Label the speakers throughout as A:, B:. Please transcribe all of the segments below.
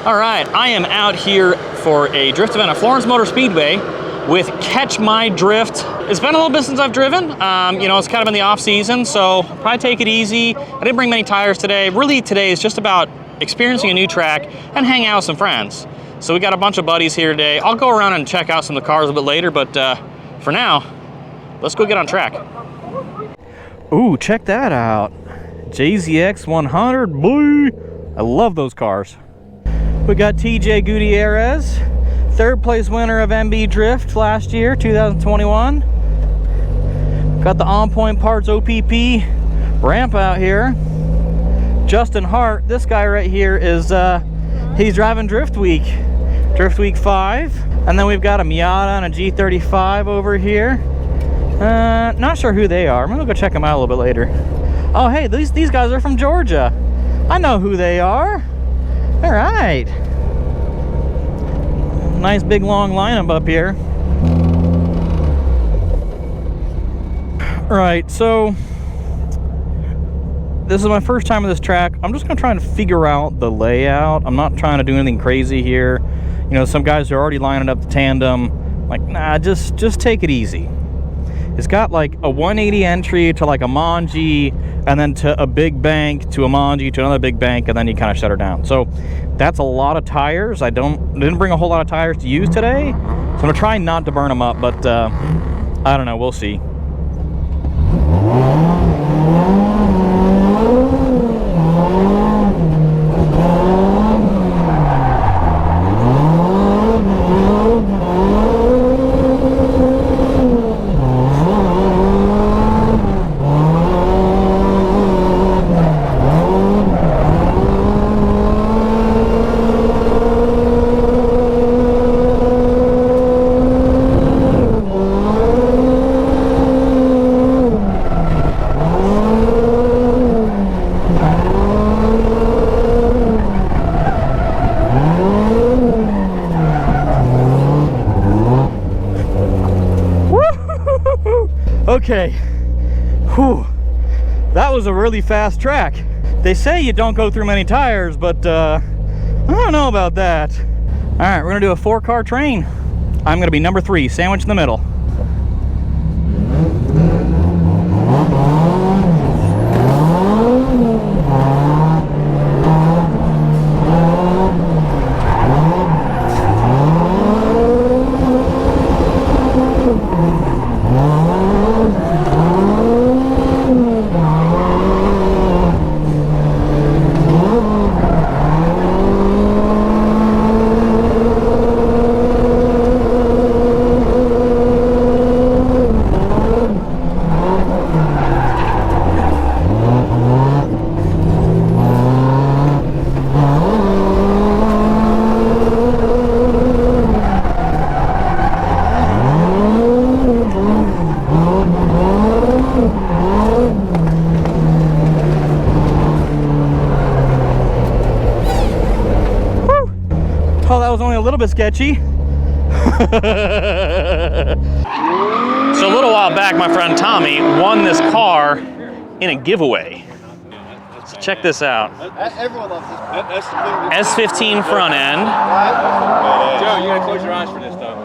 A: All right, I am out here for a drift event at Florence Motor Speedway with Catch My Drift. It's been a little bit since I've driven. You know, it's kind of in the off season, so probably take it easy. I didn't bring many tires today. Really, today is just about experiencing a new track and hang out with some friends. So we got a bunch of buddies here today. I'll go around and check out some of the cars a bit later, but for now, let's go get on track. Ooh, check that out. JZX100, boy. I love those cars. We got TJ Gutierrez, third place winner of MB Drift last year, 2021. Got the On Point Parts OPP ramp out here. Justin Hart, this guy right here is, he's driving Drift Week 5. And then we've got a Miata and a G35 over here. Not sure who they are. I'm gonna go check them out a little bit later. Oh, hey, these guys are from Georgia. I know who they are. All right. Nice big long lineup up here. All right, so this is my first time on this track. I'm just gonna try and figure out the layout. I'm not trying to do anything crazy here. You know, some guys are already lining up the tandem. Like, nah, just take it easy. It's got like a 180 entry to like a Manji, and then to a big bank, to a Manji, to another big bank, and then you kind of shut her down. So that's a lot of tires. I didn't bring a whole lot of tires to use today, so I'm gonna try not to burn them up, but I don't know, we'll see. Okay, whew, that was a really fast track. They say you don't go through many tires, but I don't know about that. All right, we're gonna do a 4-car train. I'm gonna be number 3, sandwich in the middle. Oh, that was only a little bit sketchy. So a little while back, my friend Tommy won this car in a giveaway. So check this out.
B: Everyone loves this.
A: S15 front end.
C: Joe, you gotta close your eyes for this stuff.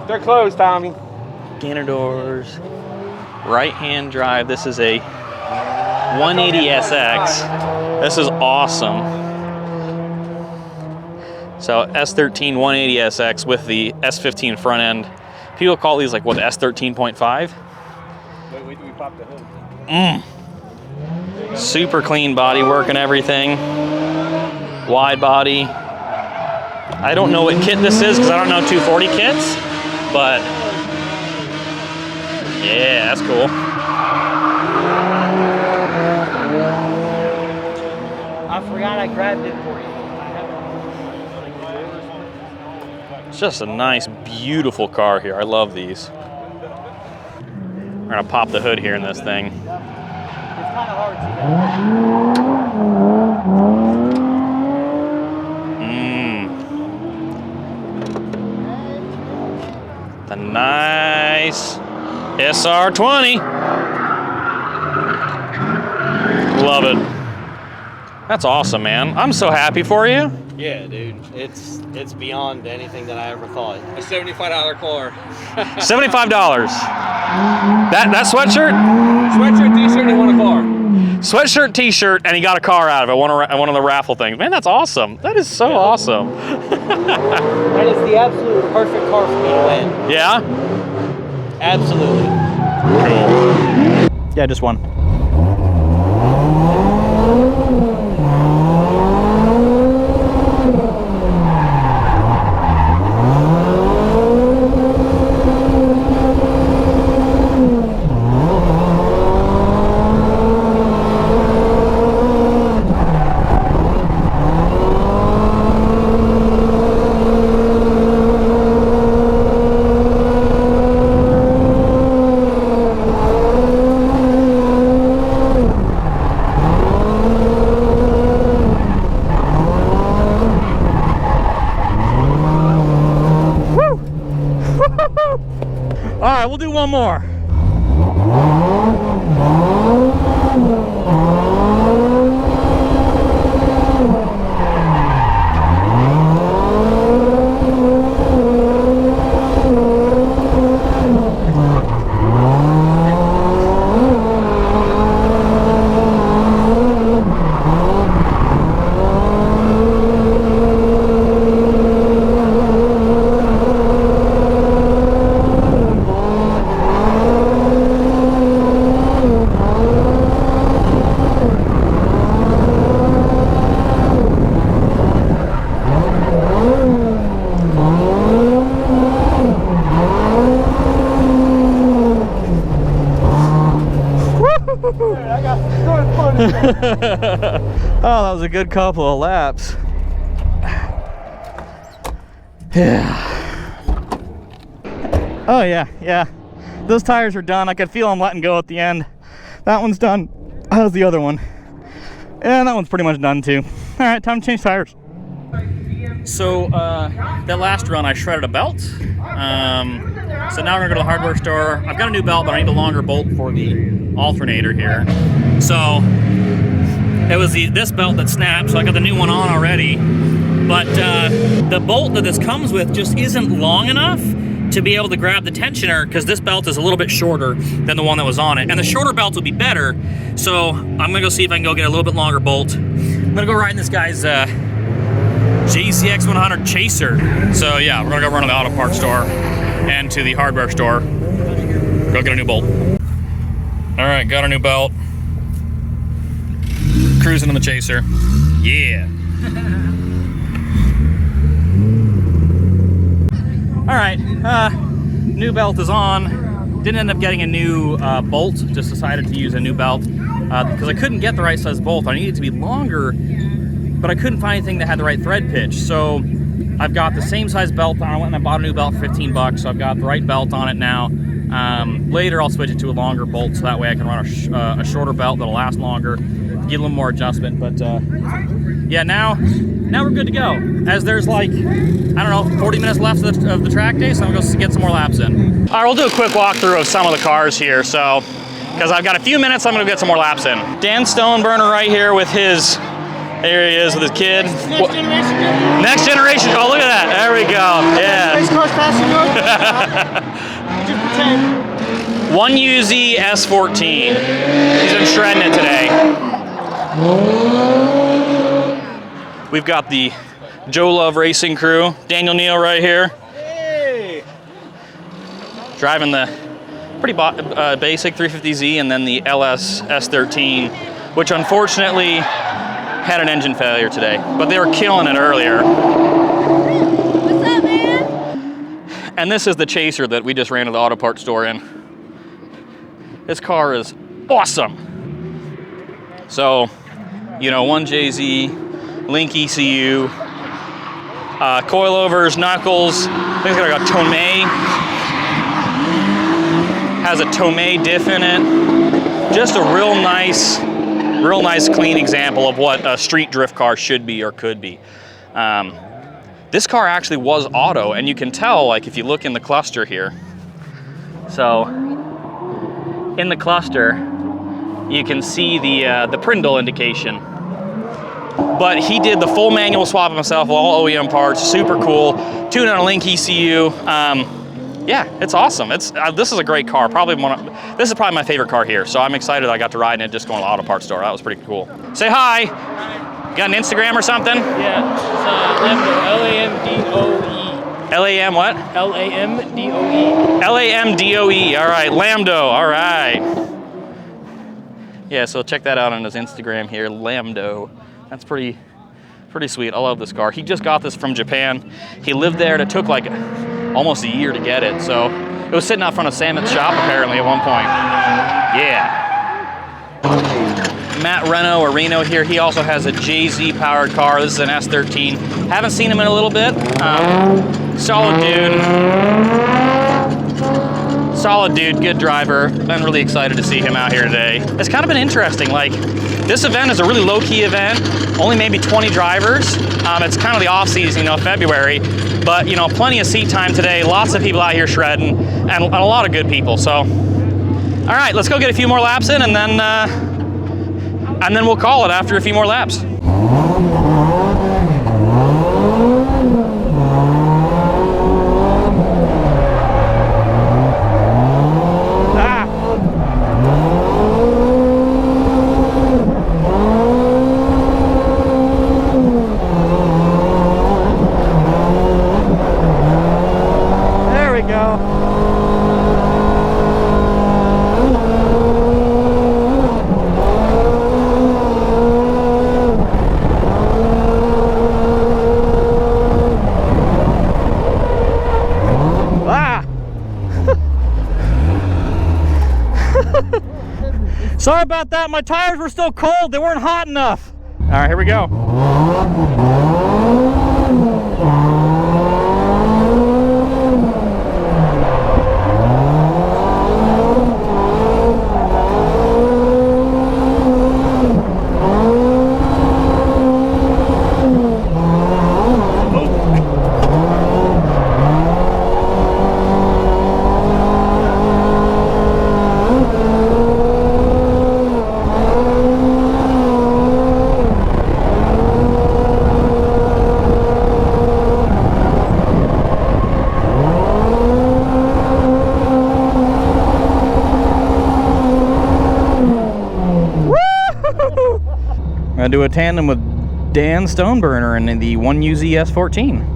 C: They're closed, Tommy.
A: Gainer doors. Right-hand drive. This is a 180 SX. This is awesome. So S13 180 SX with the S15 front end. People call these like what, the S13.5?
C: Wait, we pop the hood.
A: Super clean body work and everything. Wide body. I don't know what kit this is because I don't know 240 kits, but yeah, that's cool.
B: I forgot I grabbed it for you.
A: It's just a nice, beautiful car here. I love these. We're gonna pop the hood here in this thing.
B: It's kind of hard to
A: The nice SR20. Love it. That's awesome, man. I'm so happy for you.
B: Yeah, dude. It's beyond anything that I ever thought.
C: A $75 car.
A: $75. That sweatshirt?
C: Sweatshirt, t-shirt, and he won a car.
A: Sweatshirt, t-shirt, and he got a car out of it. One of the raffle things. Man, that's awesome. That is so awesome.
B: That is the absolute perfect car for me to win.
A: Yeah?
B: Absolutely.
A: Cool. Yeah, just one. All right, we'll do one more. Oh, that was a good couple of laps. Yeah. Oh yeah. Those tires are done. I could feel them letting go at the end. That one's done. How's the other one? And that one's pretty much done too. All right, time to change tires. So that last run I shredded a belt. So now we're gonna go to the hardware store. I've got a new belt, but I need a longer bolt for the alternator here. So it was this belt that snapped, so I got the new one on already. But the bolt that this comes with just isn't long enough to be able to grab the tensioner, because this belt is a little bit shorter than the one that was on it. And the shorter belt would be better, so I'm gonna go see if I can go get a little bit longer bolt. I'm gonna go ride in this guy's JZX100 Chaser. So yeah, we're gonna go run to the auto parts store and to the hardware store. Go get a new bolt. All right, got a new belt. Cruising in the Chaser. Yeah. All right, new belt is on. Didn't end up getting a new bolt, just decided to use a new belt because I couldn't get the right size bolt. I needed it to be longer, but I couldn't find anything that had the right thread pitch. So I've got the same size belt on. I went and I bought a new belt for 15 bucks, so I've got the right belt on it now. Later I'll switch it to a longer bolt, so that way I can run a shorter belt that'll last longer, get a little more adjustment. But yeah, now we're good to go. As there's like, I don't know, 40 minutes left of the track day, so I'm gonna go get some more laps in. All right, we'll do a quick walkthrough of some of the cars here. So, because I've got a few minutes, I'm gonna get some more laps in. Dan Stoneburner right here with his, there he is with his kid.
B: Next generation.
A: Next generation, oh look at that, there we go, yeah.
B: Race cars passing you. Just pretend.
A: 1UZ S14. He's been shredding it today. We've got the Joe Love Racing crew. Daniel Neal right here.
B: Hey.
A: Driving the pretty basic 350Z and then the LS S13, which unfortunately had an engine failure today, but they were killing it earlier.
D: What's up, man?
A: And this is the Chaser that we just ran to the auto parts store in. This car is awesome. So, you know, 1JZ, Link ECU, coilovers, knuckles. I think it's got a Tomei. Has a Tomei diff in it. Just a real nice clean example of what a street drift car should be or could be. This car actually was auto, and you can tell, like, if you look in the cluster here. So, in the cluster, you can see the Prindle indication. but he did the full manual swap himself, all OEM parts, super cool. Tuned on a Link ECU. Yeah, it's awesome. This is a great car. This is probably my favorite car here. So I'm excited I got to ride in it just going to the auto parts store. That was pretty cool. Say hi. Got an Instagram or something?
B: Yeah, it's Lambdo, L-A-M-D-O-E.
A: L-A-M what?
B: L-A-M-D-O-E.
A: L-A-M-D-O-E, all right, Lambdo, all right. Yeah, so check that out on his Instagram here, Lambdo. That's pretty sweet. I love this car. He just got this from Japan. He lived there and it took like almost a year to get it. So it was sitting out front of Samet's shop apparently at one point. Yeah. Matt Reno here, he also has a JZ powered car. This is an S13. Haven't seen him in a little bit. Solid dude. Solid dude, good driver. Been really excited to see him out here today. It's kind of been interesting. Like, this event is a really low-key event. Only maybe 20 drivers. It's kind of the off-season, February. But, plenty of seat time today. Lots of people out here shredding, and a lot of good people. So, all right, let's go get a few more laps in, and then we'll call it after a few more laps.
B: There we go.
A: Sorry about that, my tires were still cold, they weren't hot enough. All right, here we go. I'm gonna do a tandem with Dan Stoneburner in the 1UZ S14.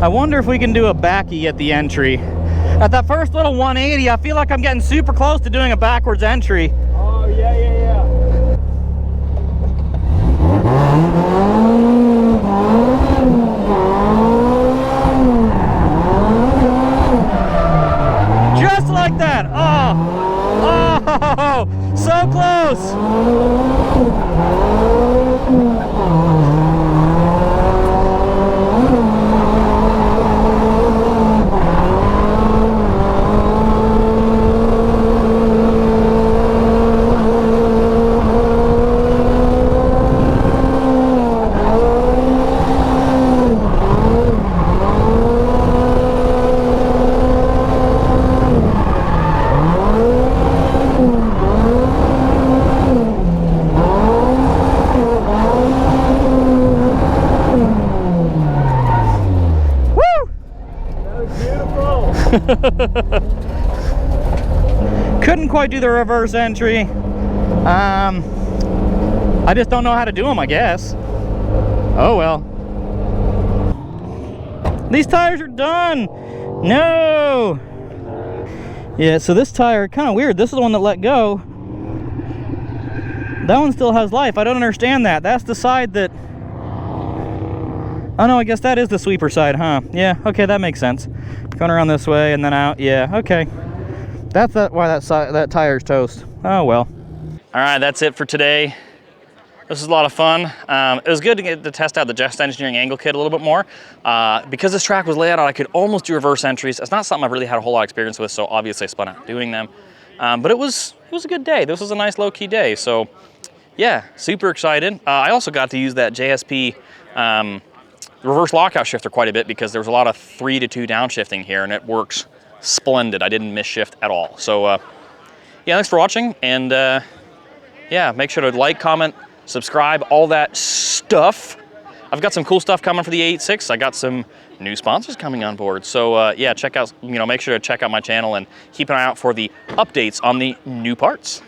A: I wonder if we can do a backy at the entry. At that first little 180, I feel like I'm getting super close to doing a backwards entry.
B: Oh, yeah.
A: Just like that. Oh, so close. Couldn't quite do the reverse entry. I just don't know how to do them, I guess. Oh well. These tires are done. No. Yeah, so this tire, kind of weird. This is the one that let go. That one still has life. I don't understand that. That's the side that... Oh no, I guess that is the sweeper side, huh? Yeah, okay, that makes sense. Going around this way and then out. Yeah, okay. That's why that tire's toast. Oh well. All right, that's it for today. This was a lot of fun. It was good to get to test out the Just Engineering angle kit a little bit more. Because this track was laid out, I could almost do reverse entries. It's not something I've really had a whole lot of experience with, so obviously I spun out doing them. But it was a good day. This was a nice low-key day. So yeah, super excited. I also got to use that JSP reverse lockout shifter quite a bit because there was a lot of 3 to 2 downshifting here, and it works splendid. I didn't miss shift at all. So yeah, thanks for watching, and yeah, make sure to like, comment, subscribe, all that stuff. I've got some cool stuff coming for the AE86. I got some new sponsors coming on board. So yeah, check out, make sure to check out my channel and keep an eye out for the updates on the new parts.